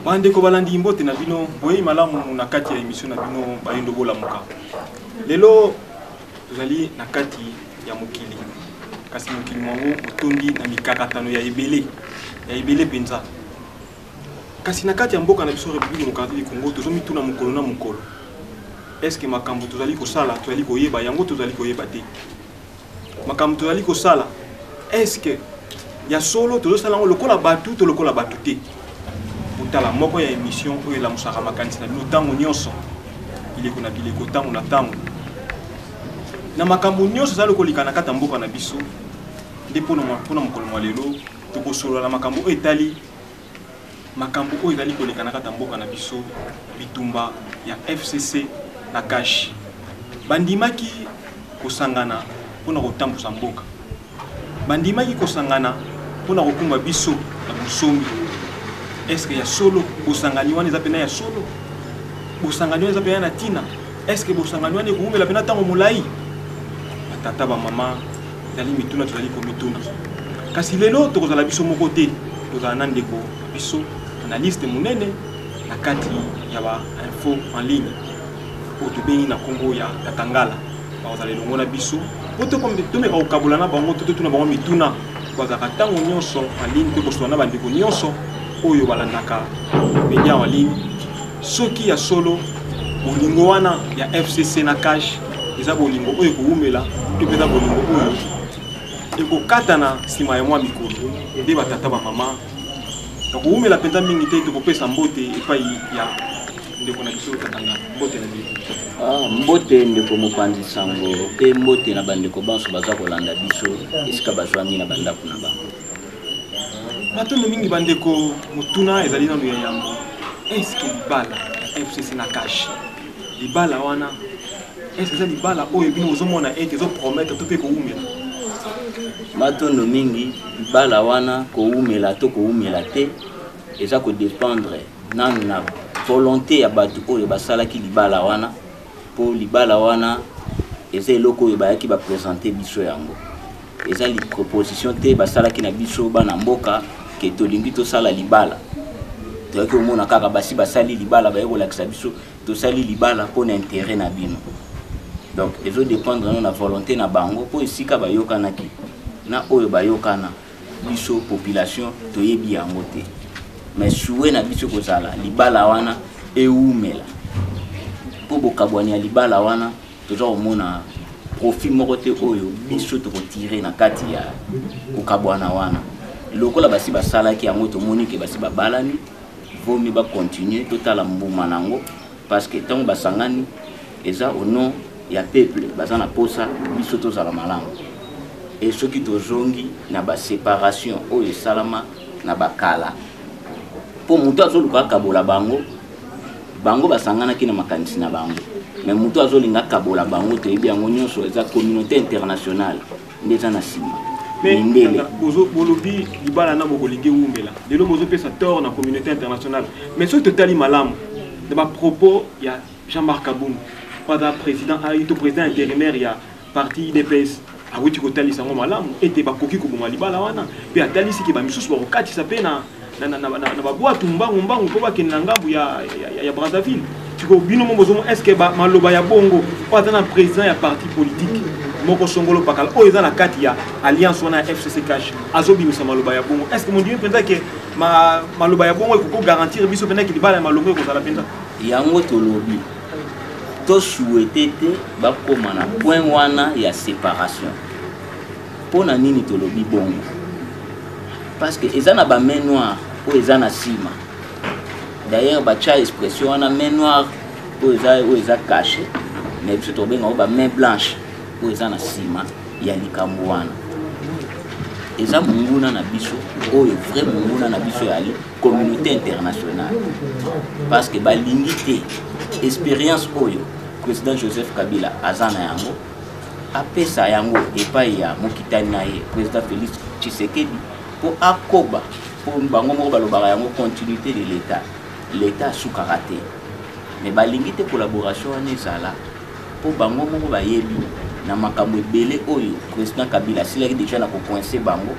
Bande ko balandi mbote na bino boyi malamu na kati ya émission na bino bayendo bola muka. Lelo tozali na kati ya mokili. Kasi mokili mwango otondi na mikakatano ya ebele penza. Kasi na kati ya mboka na biso République démocratique du Congo tozomi tuna mokolo na mokolo. Est-ce que makambo tozali ko sala tozali ko yeba yango tozali ko yeba te. Makambo tozali ko sala est-ce que ya solo tozosala ngo lokola batu to lokola batu te. Tala moko ya émission oyo la musaka makanisi na bino tango nyonso bileko na bileko tango na tango na makambo nyonso za lokolika na kata mboka na biso ndipo na mokolo mwa lelo tokosolola na makambo oyo etali makambo oyo ezali koleka na kata mboka na biso bitumba ya FCC na Kashi bandimaki kosangana mpona kotambusa mboka bandimaki kosangana mpona kokumba biso na musombi. Est-ce que ya solo bosangani wana eza pena ya solo bosangani wana eza pena na tina? Est-ce que bosangani wana ekuumela pena ntango molai? Batata bamama ezali mituna tozali komituna kasi lelo tokozala biso moko te tozala na ndeko biso analyste monene na kati ya ba info en ligne oyo tobengi na Congo ya Katangala bakozala elongo na biso po tomeka kokabola na bango to totuna bango mituna bazalaka ntango nyonso en ligne mpe kosola na bandeko nyonso oyo balandaka media en ligne soki ya solo bolingo wana ya FCC na Kashi eza bolingo oyo koumela to peza bolingo oyo ekokatana nsima ya mwa mikolo nde batata bamama koumela mpenza mingi te tokopesa mbote epai ya ndeko na biso Katangala. Mbote na biso mbote ndeko mopanzi sango pe mbote na bandeko banso baza kolanda biso esika bazwami na bandako na bango. Matondo mingi bandeko mutuna ezali nanu ya yambo. Est-ce que libala FCC na Kashi libala wana est-ce que libala oyo bino ozomona ete zo promettre to pe ko umela? Matondo mingi libala wana ko umela to ko umela te eza ko dépendre nanu na volonté ya batu oyo basalaki libala wana po libala wana eza eloko oyo bayaki ba présenter biso yango. Eza li proposition te basalaki na biso bana mboka ke tolingi tosala libala toyaki omona kaka basi basali libala bayekolakisa biso tosali libala mpona intérêt na bino. Donc ezo dépendre na volonté na bango po esika bayokanaki na oyo bayokana biso population toyebi yango te mais souwe na biso kozala libala wana eumela po bokabwani ya libala wana toza komona profit moko te oyo biso tokotire na kati ya kokabwana wana lokola basi basalaki yango tomoni ke basi babalani vomi ba continuer totala mbuma nango parce que tant basangani eza au nom ya peuple baza na posa biso tozala malamu et soki tozongi na ba séparation oyo salama na bakala po mutu azoluka kabola bango bango basanganaki na makanisi na bango mais mutu azolinga kabola bango toyebi yango nyonso eza communauté internationale ndeza na sima mais bolobi libala na bokolingi umela lelo bozo pesa tort na communauté internationale mais soki totali malamu de ba propos ya Jean-Marc Kaboun pada président aito président intérimaire ya parti IDPS awuti kotali sango malamu ete bakoki koboma libala wana pe atalisi ke ba misusu bakokatisa pe na babwatu mbangu po bakende na ngambu ya Brazzaville. Tiko bino mozomo est-ce que maloba ya bongo pada na président ya parti politique moko songolo pakala oyo eza na kati ya alliance wana FCC Kashi azobimisa maloba ya bongo? Est-ce que mon dieu penza ke maloba ya bongo ekoko garantir biso pena ki libala ya malongo ekozala penza yango tolobi to souhaité te bakoma na point wana ya séparation pona nini tolobi bongo parce que eza na ba main noire oyo eza na sima. D'ailleurs bacha expression wana main noire oyo eza caché mais biso tobenga ba main blanche oyo eza na sima ya likambo wana eza munguna na biso oyo vrai munguna na biso ya communauté internationale parce que balingi te expérience oyo président Joseph Kabila azana yango apesa yango epai ya mokitani na ye président Félix Tshisekedi po akoba po bango moko balobaka yango continuité de l'état sukaka te mais balingi te collaboration wana ezala po bango moko bayebi na makambo ebele oyo président Kabila asilaki déjà na kocoince bango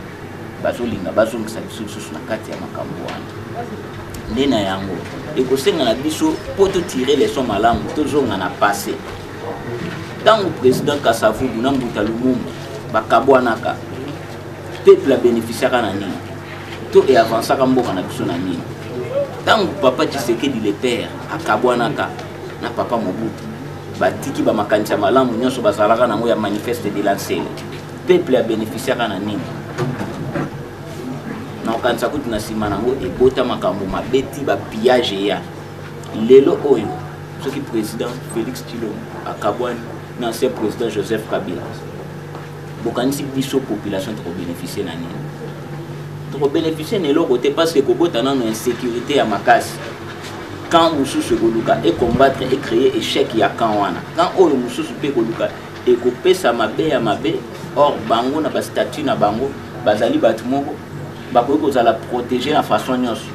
bazolinga bazongisa biso lisusu na kati ya makambo wana nde na yango ekosenga na biso mpo totire leson malamu tozonga na passé ntango président Kasavubu na Mbuta Lumumba bakabwanaka peuple abénéficiaka na nini to eavansaka mboka na biso na nini ntango papa Tshisekedi le père akabwanaka na papa Mobutu batiki bamakanisa malamu nyonso bazalaka nango ya manifeste de lancele peuple abénéficiaka na nini na okanisa kuti na nsima nango ebota makambo mabeti bapillage ya lelo oyo soki président Félix Tshilombo akabwani na ancien président Joseph Kabila bokanisi biso population tokobénéficie na nini tokobénéficie na eloko te parce que kobota nano insécurité ya makasi quand mosusu ekoluka ecombattre ecréer échec ya camp wana quand oyo mosusu mpe ekoluka ekopesa mabe ya mabe or bango na bastatut na bango bazali bato moko bakoki kozala protéger na façon nyonso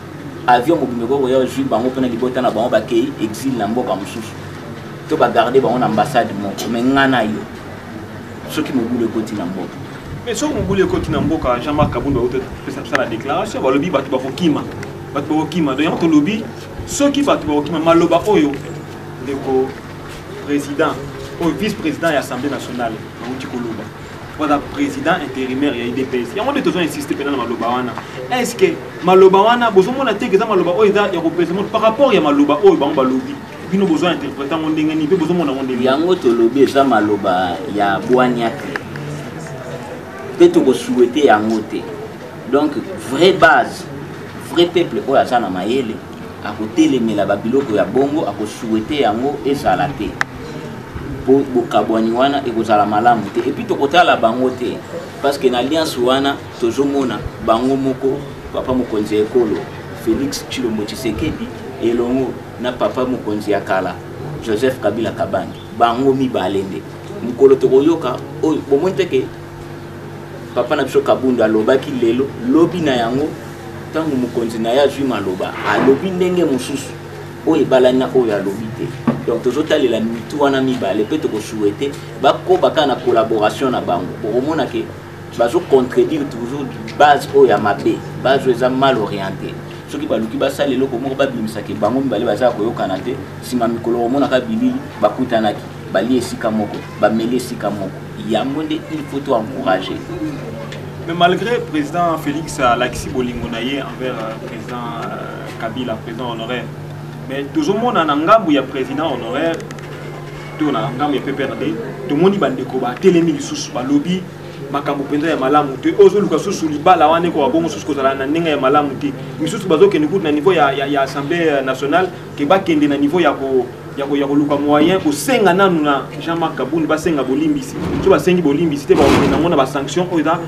avion mobimbi kokoya ozwi bango mpona libota na bango bakei exil na mboka mosusu to bagarde bango na ambassade moko me nga na yo soki mobulu ekoti na mboka mais soki mobulu ekoti na mboka Jean-Marc Kabunda autopesa la déclaration balobi bato bakokima donc yango tolobi soki bato bakokima maloba oyo ndeko président oyo vice-président ya assemblée nationale bauti koloba voilà président intérimaire ya IDPS yango nde tozo insister pena na maloba wana est-ce que maloba wana bozomona te eza maloba oyo eza ya représentement par rapport ya maloba oyo bango balobi bino besoin interpréter ngo ndenge ni pe bozomona ngo ndenge yango tolobi eza maloba ya bwaniaka pe tokosouhaite yango te donc vraie base vrai peuple oyo aza na mayele akotelemela babiloko ya bongo akosouhaite yango ezala te po bokabwani wana ekozala malamu te et puis tokotala bango te parce que na alliance wana tozomona bango moko papa mokonzi ekolo Félix Tshilombo Tshisekedi elongo na papa mokonzi ya kala Joseph Kabila Kabange bango mibale nde mokolo tokoyoka oyo bomoni teke papa na biso Kabunda alobaki lelo lobi na yango ntango mokonzi na ye azwi maloba alobi ndenge mosusu oyo ebalani na oyo alobi te donc tozotalela mitu wana mibale mpe tokosouhaite bakobaka na collaboration na bango okomona ke bazocontredire toujours base oyo ya mabe base oyo eza mal orienté soki baluki basala eloko moko babimisaki bango mibale bazala koyokana te nsima mikolo omonaka bilili bakutanaki balie esika moko bameli esika moko yango nde il faut to encourager. Mais malgré président Félix alakisi bolingo na ye envers président Kabila président honoraire mais toujours mon na ngambu ya président honoraire to na ngambu ya PPRD to moni bandeko ba telemi lisusu ba lobby makambo penza ya malamu te ozo luka susu libala wane ko bongo susu ko zala na ndenge ya malamu te misusu bazoke ni na niveau ya assemblée nationale ke ba kende na niveau ya ko luka moyen ko senga nanu na Jean-Marc Kabunda ba senga bolimbisi so ba sengi bolimbisi te ba na mona ba sanction oza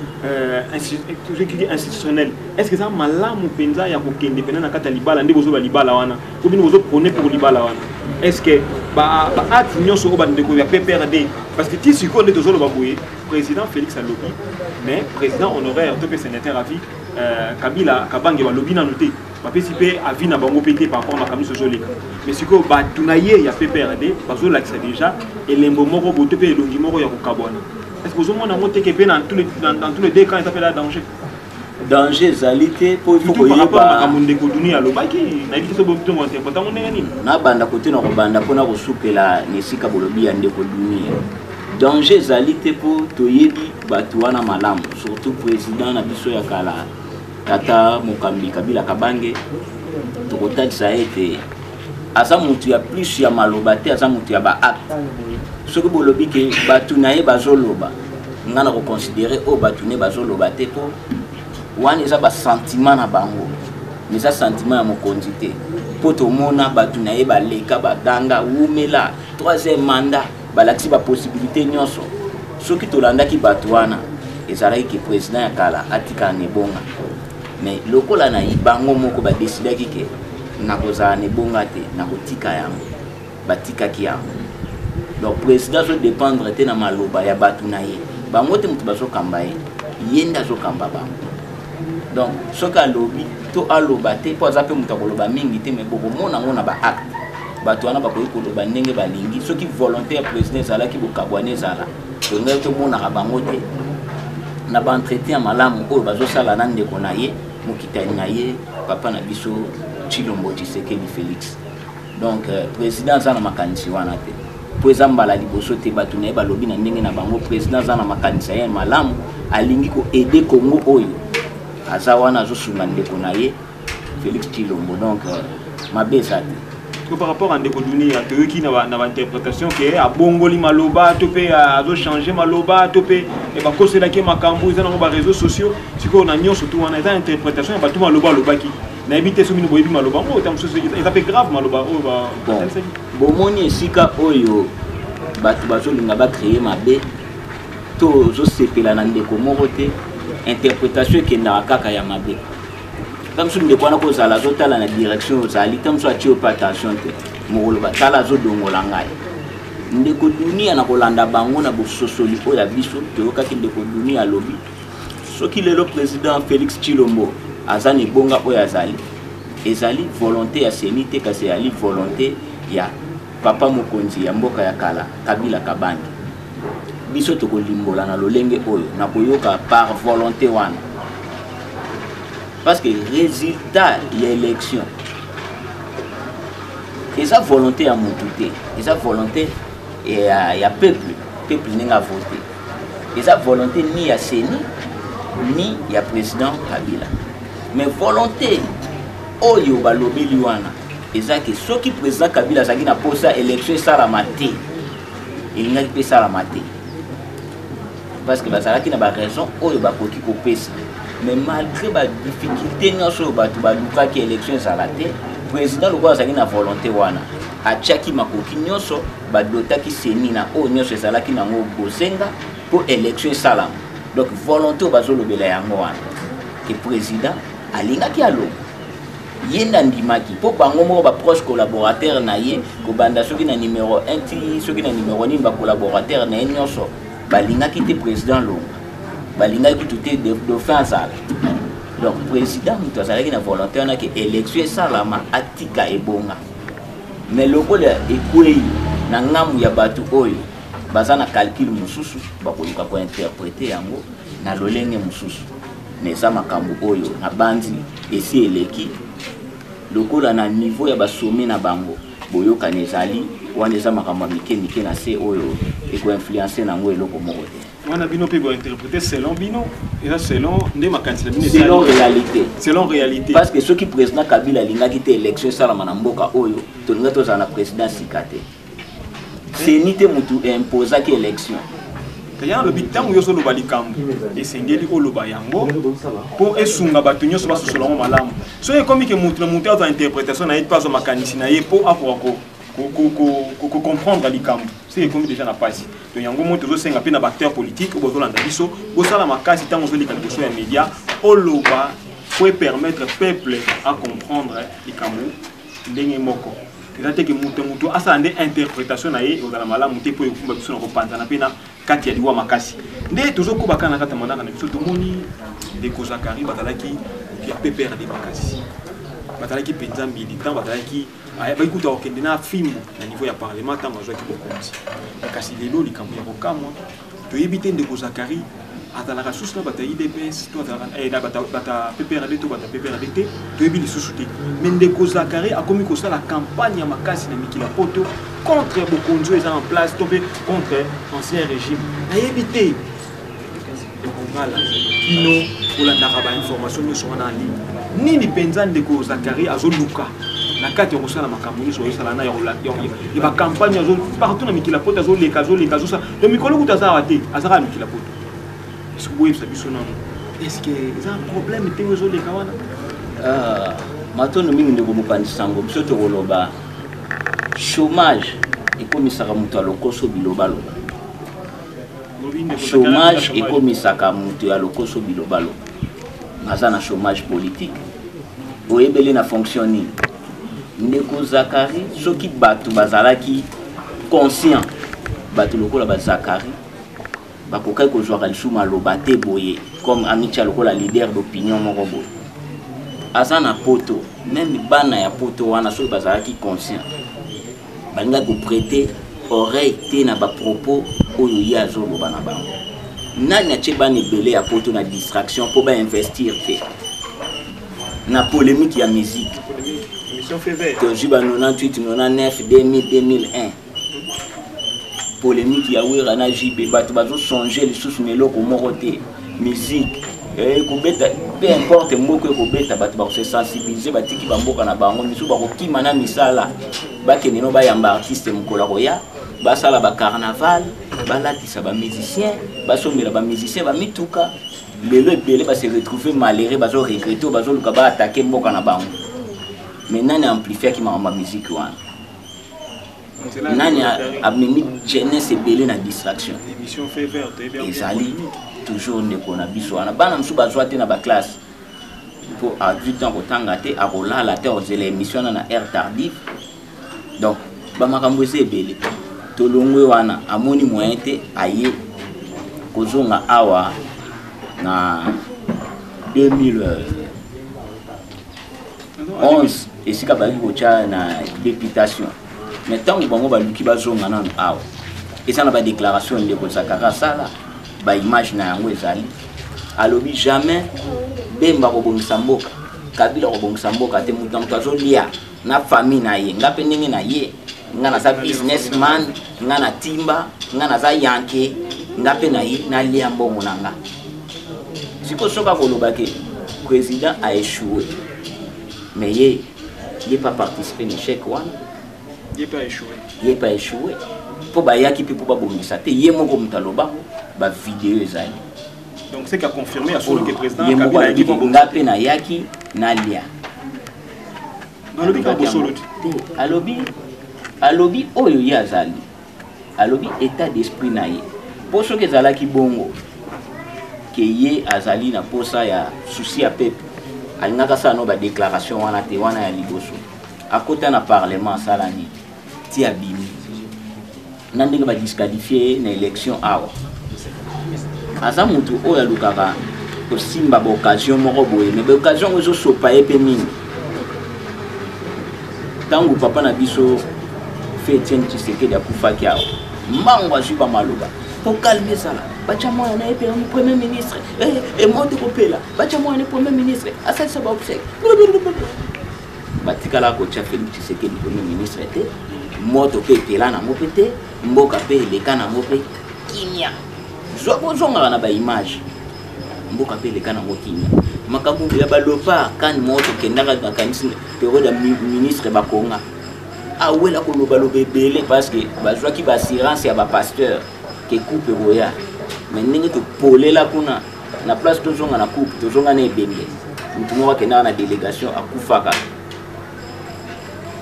institutionnel est-ce que ça malamu penza ya ko kende pena na kata libala ndi bozo ba libala wana ko bino bozo prôner pour libala wana est-ce que ba acte nyonso ko ba ndeko ya PPRD parce que ti siko nde tozolo ba boye président Félix alobi mais président honoraire to pe sénateur à vie Kabila Kabange ba lobi na noté ba pesipe avis na bango pété par rapport à makambo sozoleka mais siko ba tunaye ya PPRD bazo l'accès déjà et lembo moko boto pe elongi moko ya ko kabona est-ce que vous mona ngote ke pe dans tous les deux quand il s'appelle danger danger zalité pour il faut par rapport à makambo ndeko dunia lobaki na biso bo to monter pota ngone nini na banda côté na ko banda pona ko soupela nesika bolobi ya ndeko dunia danger zalité pour toyebi batu wana malamu surtout président na biso ya kala tata mokambi Kabila Kabange tokotatisa ete aza mutu ya plus ya maloba te aza mutu ya ba acte soki bolobi ke batu na ye bazoloba ngana ko considérer o batu ne bazoloba te po wana eza ba sentiment na bango mais ça sentiment ya mokonzi te po tomona batu na ye baleka baganga umela troisième mandat balakisi ba possibilité nyonso soki tolandaki batu wana ezalaki ke président ya kala atika nebonga mais lokola na ibango moko ba décidaki ke nakozala nebonga te nakotika yango batikaki yango donc président zo dépendre te na maloba ya batu na ye bango te mutu bazokamba ye yenda azokamba bango donc soki alobi to aloba te po aza mpe mutu akoloba mingi te mais bokomona ngo na ba acte bato wana bakoki koloba ndenge balingi soki volonté ya président ezalaki bokabwana ezala tongai tomonaka bango te na ba entretien malamu oyo bazosala na ndeko na ye mokitani na ye papa na biso Tshilombo Tshisekedi Félix. Donc président aza na makanisi wana te po eza mbala liboso te bato na ye balobi na ndenge na bango président aza na makanisi ya malamu alingi ko aider Congo oyo aza wana azosunga ndeko na ye Félix Tshilombo. Donc mabe eza te par rapport à Ndeko Dunia, qui n'a pas interprétation qui est à Bongoli Maloba, topé à changer Maloba, topé et bah cause là qui est Makambo, ils ont nos réseaux sociaux, c'est qu'on a mis surtout en état interprétation, et bah tout Maloba Lobaki, n'a évité ce minu boyebi Maloba, oh t'as un peu grave Maloba, oh bah bon moni esika oyo bah tu vas jouer n'aba créer ma bé, to zo sepela na Ndeko moko te, interprétation qui n'a kaka ya ma bé. Comme si nous avons posé la zone dans la direction, nous avons pas attention. Nous avons pas la zone de Molangai. Nous avons Kolanda Bango, nous avons Sosoli, nous avons lobby. Ce qui est le président Félix Tshilombo, Azani Bonga Oyazali, Ezali volonté à Sénité, Kasséali volonté ya Papa Mokonzi, Yamboka Yakala, Kabila Kabangi. Biso toko limbola na lolenge oyo, na koyoka par volonté wana. Parce que le résultat de l'élection, ils ont volonté à monter, ils ont volonté et à peuple n'a voté. Ils ont volonté ni à Séni, ni à président Kabila. Mais volonté, oh yo balobi liwana, ils ont que ceux qui président Kabila ça qui n'a pas ça élection ça la maté, il n'a pas ça la maté. Parce que ça qui n'a pas raison, oh yo bakoki kopé ça. Mais malgré la difficulté, nous avons fait l'élection le président a volonté à Tchaki Makoki, nous avons pour l'élection salam. Donc, volonté le président a Yendandimaki pour bangomo ba proche collaborateur na ye ko banda soki na numéro 1 ti soki na numéro 2 ba collaborateur na nyonso balinga ki te président lo balinga ki tuté d'offense. Donc président muto azalaki na volonté na ke élection salama atika ebonga mais lokola ekwei na ngamu ya batu oyo baza na calcul mususu bakoluka ko interpréter yango na lolenge mususu neza makambo oyo na bandi esi eleki lokola na niveau ya basomé na bango boyoka nezali wana eza makambo mike na se oyo eko influencer nango eloko moko te wana bino pe bo interpréter selon bino et là selon nde makanisi bino selon réalité parce que ceux qui président Kabila linga ki te élection salama na mboka oyo tolinga toza na président sikate c'est ni te mutu imposa ki élection kaya lo bitango yo solo balikambo esengeli oloba yango po esunga bato nyonso basosola malamu so ekomi ke mutu na mutu aza interprétation na ye pas makanisi na ye po akoko ko comprendre likambo c'est ekomi déjà na pasi to yango moto zo senga pe na acteur politique obo zolanda biso bo sala makasi tango zo likambo so ya média oloba pour permettre peuple à comprendre likambo ndenge moko c'est-à-dire que mutu asa nde interprétation na ye ozala malamu te po ekumba biso na kopanza na pe na kati ya liwa makasi nde tozokuba kana kata mandaka na biso tomoni Ndeko Zakari batalaki ya PPR de makasi batalaki penza militant batalaki baikuta okende na fimbo na niveau ya parlement tango azwaki bokonzi kasi lelo likambo ya kokamwa toyebi te Ndeko Zakari atalaka susu na bata IDPS to atalaka bata PPRD to bata PPRD te toyebi lisusu te mais Ndeko Zakari akomi kosala campagne ya makasi na mikila poto contre bokonzi eza en place tope contre ancien régime nayebi te ekongala kino olandaka ba information nyonso wana en ligne nini penza Ndeko Zakari azoluka na kati ya kosala makambo nyonso oyosala na ya ba campagne azo partout na mikila poto azoleka azosala le mikolo kuta aza te azaka mikila poto est-ce que vous avez ça non est-ce que ça un problème te ezoleka wana matono mingi ndeko mopandisango biso tokoloba chômage ekomisaka mutu alokoso bilobalo chômage ekomisaka mutu alokoso bilobalo naza na chômage politique boyebeli na fonctionner Ndeko Zakari soki batu bazalaki conscient batu lokola ba Zakari bakokai kozwaka lisu maloba te boye comme Amitia lokola leader d'opinion moko boye aza na poto même bana ya poto wana soki bazalaki conscient balinga ko prêter oreille te na ba propos oyo ya zoloba na bango nani atie bana ebele ya poto na distraction mpo bainvestir te na polémique ya musique tozwi ba 98 99 2000 2001 polémique ya wera na jibe bato bazosonge lisusu na eloko moko te musique ekobeta peu importe moko ekobeta bato bakose sensibiliser batiki bamboka na bango misusu bakokima na misala bakende no bayamba artiste mokolo koya basala ba carnaval balatisa ba musicien basomela ba musicien bamituka lelo ebele base retrouver malheureux bazo regretter bazo luka ba attaquer mboka na bango mais nani amplifier ki ma musique wana nani amemi jeunesse ebele na distraction ezali toujours ndeko na biso wana bana msusu bazwa te na baklasse po a 8 ans kotanga te akolala te ozela émission na air tardive donc bamakambo eza ebele tolongwe wana amoni moyen te aye kozonga awa na 2011 esika baki kotya na députation mais ntango bango baluki bazonga nano awa eza na badéclaration ndeko zakara sala baimage na yango ezali alobi jamais bemba kobongisa mboka kabila kobongisa mboka te moto azolia na famille na ye nga mpe ndenge na ye nga naza businessman nga na timba nga naza yanke nga mpe na ye nalia mbongo na nga siko soka koloba ke président a échoué mais ye pas participé na échec wana ye pas échoué po bayaki mpe po babongisa te ye moko moto alobako bavideo ezali donc c'est qu'a confirmé à solo que président Kabila dit nga mpe na yaki nalia alobi oyo ye azali alobi état d'esprit na ye po soki ezalaki bongo ke ye azali na posa ya souci ya peuple alingaka sala no badéclaration wana te wana ya liboso akota na parlement asala nini ti abimi na ndenge badisqualifie na élection awa aza mutu oyo alukaka kosimba baoccasion moko boye mais baoccasion oyo ezosopa ye mpe mingi ntango papa na biso fe Etienne Tshisekedi akufaki awa mbango azwi bamaloba po calme ezala batya mwana na ye mpe premier ministre emote kopela batya mwana premier ministre asalisa baobsèque batikala kotya Félix Tshisekedi premier ministre te moto mpe epela nango mpe te mboka mpe eleka nango mpe kimia ozongaka na baimage mboka mpe eleka nango kimia makambo ya balopa kani moto kendaka makanisi periode ya ministre bakonga awela kolobaloba ebele parce que bazwaki baassurance ya bapasteur ke coupe roya mais ndenge topolela kuna na place tozonga na coupe tozonga na ebembe mutu moko akendaka na délégation akufaka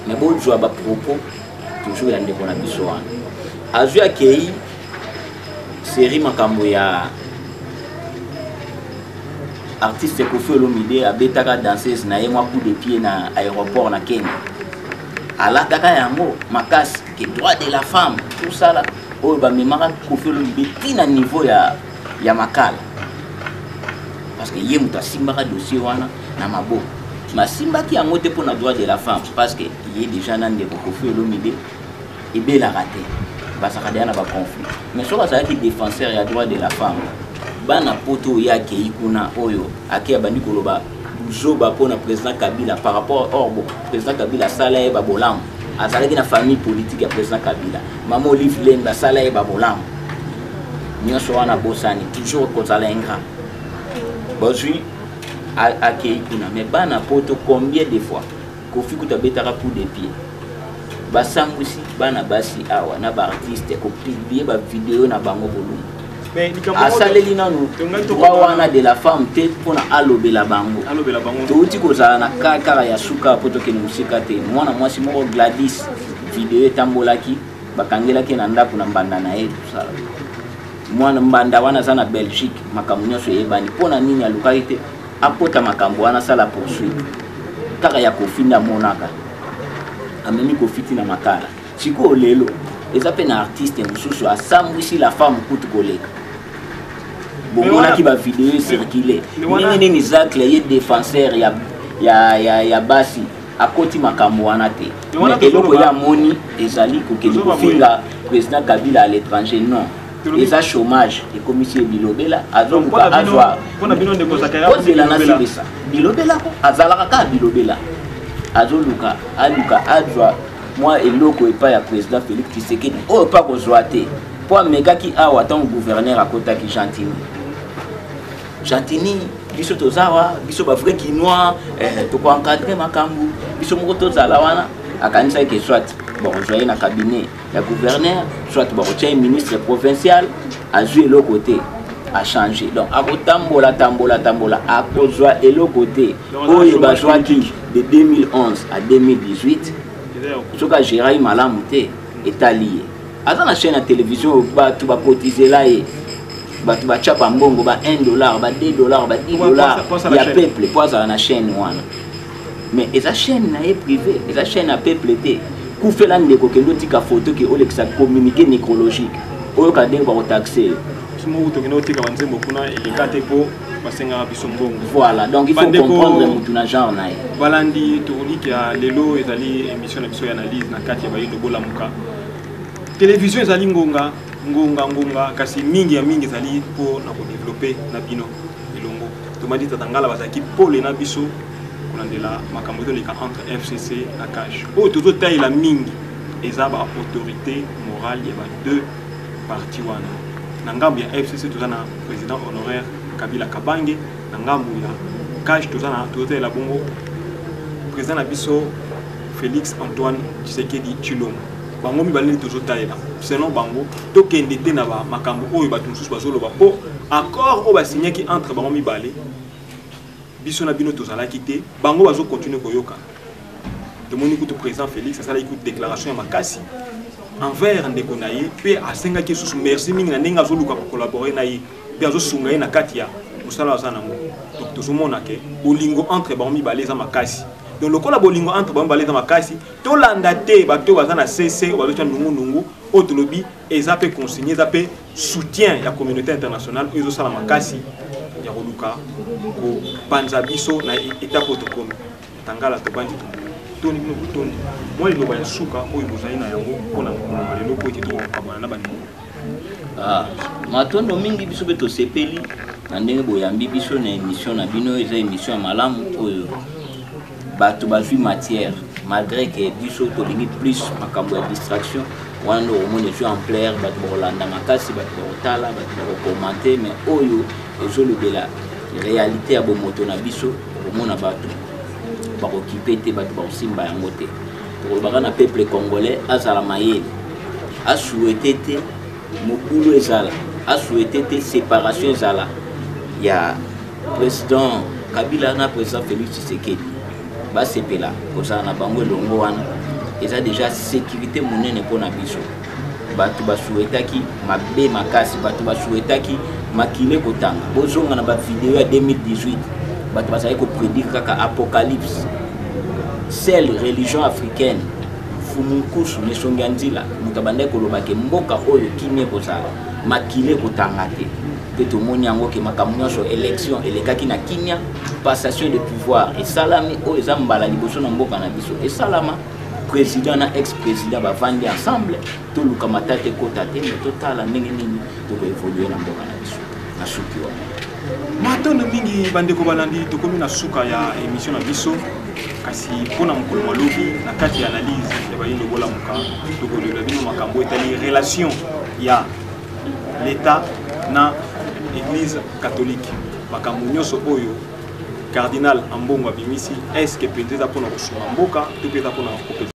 mais bozwa bapropos toujours ya ndeko na biso wana azwi akei série makambo ya artiste Koffi Olomide abetaka danseuse na ye mwa coup de pied na aéroport na Kenya alataka yango makasi ke droit de la femme tout ça là oyo bamemaka Koffi Olomide tina niveau ya makala parce que ye mutu asimbaka dossier wana na maboko masimbaki yango te mpona droit de la femme parce que ye déjà na ndeko Koffi Olomide ebelaka te bazaka deya na baconflit mais soki azalaki défenseur ya droit de la femme bana poto oyo akei kuna oyo akei abandi koloba buzoba mpona président Kabila par rapport or bon président Kabila asala ye babolamu azalaki na famille politique ya président Kabila mama Olive Lembe asala ye babolamu nyonso wana bosani toujours kozala ingrat bozwi akei kuna mais bana poto combien de fois Koffi kuta betaka coup de pied basambwisi bana basi awa na baartiste kopiblie bavideo na bango bolungu asaleli nanu droit wana de la femme te mpona alobela bango touti kozala na kaka ya suka po tokende mosika te mwana mwasi moko Gladys video etambolaki bakangelaki na ndako na mbanda na ye tosala mwana mbanda wana aza na Belgique makambo nyonso eyebani mpona nini alukaki te apota makambo wana asala poursuite kaka ya Koffi nde amonaka amemi Koffi tina makala sikoyo lelo eza mpe na artiste mosusu asambwisi la femme kutu koleka bomonaki bavideo circule ndenge nini zacle ye défenseur ya basi akoti makambo wana te mais eloko ya moni ezali kokende kofinga président Kabila à l'étranger non eza chômage ekomisi bilobela azoluka azwa mpona bino ndeko zakaya kozela nasebisa bilobela ko azalaka kaka bilobela azoluka aluka azwa mwa eloko epai ya président Félix Tshisekedi oyo pa kozwa te po amekaki awa ntango gouverneur akotaki Chantini biso tozawa biso bavrai kinois tokoencadre makambo biso moko tozala wana akanisaki ke soit bakozwa na cabinet ya gouverneur soit bakotia ministre provincial azwi eloko te a changé donc akotambola akozwa eloko te oyo bazwaki de 2011 à 2018 soki agérai malamu te etali ye aza na chaîne ya télévision bato bakotizela ye bato bachapa mbongo ba $1 ba $2 ba $10 ya peuple po azala na chaîne wana mais eza chaîne na ye privé eza chaîne ya peuple te kufela ndeko kendo tika photo ke olekisa communiqué nécrologique oyo kadenge bakotaxe voilà donc il faut comprendre mutu na genre na ye balandi tournique ya lelo ezali émission na biso ya analyse na kati ya bayindo bolamuka télévision ezali ngonga kasi mingi ya mingi ezali po na kodévelopper na bino elongo tomadi tatangala bazaki pole na biso kolandela makambo toleka entre FCC na CAJ oyo tozotalela mingi eza ba autorité morale ya ba deux parti wana na ngambo ya FCC toza na président honoraire Kabila Kabange na ngambo ya CAJ tozotalela bongo président na biso Félix Antoine Tshisekedi Tshilombo bango mibale tozotalela selon bango tokende te na ba makambo oyo bato mosusu bazoloba po accord oyo basignaki entre bango mibale biso na bino tozalaki te bango bazo continuer koyoka tomoni kutu président Félix asalaki kutu déclaration ya makasi envers ndeko na ye pe asengaki susu merci mingi na ndenge azoluka kokolaborer na ye pe azosunga ye na kati ya mosala aza nango donc tozomona ke bolingo entre bango mibale eza makasi donc lokola bolingo entre bango mibale eza makasi tolanda te bato baza na CC bazotya nungu oyo tolobi eza pe consigné eza pe soutien ya communauté internationale oyo ezosala makasi ya koluka kopanza biso na étape oyo tokomi tangala tobandi toni bino butoni mwa liloba ya suka oyo bozali na yango mpona koloba lelo po ete tokokabwana na bandeko matondo mingi biso mpe tosepeli na ndenge boyambi biso na émission na bino eza émission ya malamu oyo bato bazwi matière malgré que biso tolingi plus makambo ya distraction wana ndo omoni ezwi ampleur bato bakolanda makasi bato bakotala bato bakokomante mais oyo ezolobela réalité ya bomoto na biso omona bato bakokipe te bato bakosimba yango te tokolobaka na peuple congolais azala mayele asouhaité te mokulu ezala asouhaité te séparation ezala ya président Kabila na président Félix Tshisekedi basepela kozala na bango elongo wana eza déjà sécurité monene mpona biso bato basouhaitaki mabe makasi bato basouhaitaki makile kotanga bozonga na bavideo ya 2018 bato bazali koprédire kaka apocalypse seule religion africaine fumunkusu nesongi ya nzila moto abandaki kolobake mboka oyo kimia kozala makile kotanga te mpe tomoni yango ke makambo nyonso élection elekaki na kimia passation de pouvoir esalami oyo eza mbala liboso na mboka na biso esalama président na ex-président bavandi ensemble toluka matata ekota te me totala ndenge nini tokoevolue na mboka na biso na suki wana matondo mingi bandeko balandi tokomi na suka ya émission na biso kasi mpona mokolo malobi na kati ya analyse ya bayindo bolamuka tokolela bino makambo etali relation ya l'état na église catholique makambo nyonso oyo cardinal Ambongo abimisi est-ce que peut-être mpona kosunga mboka to peut-être mpona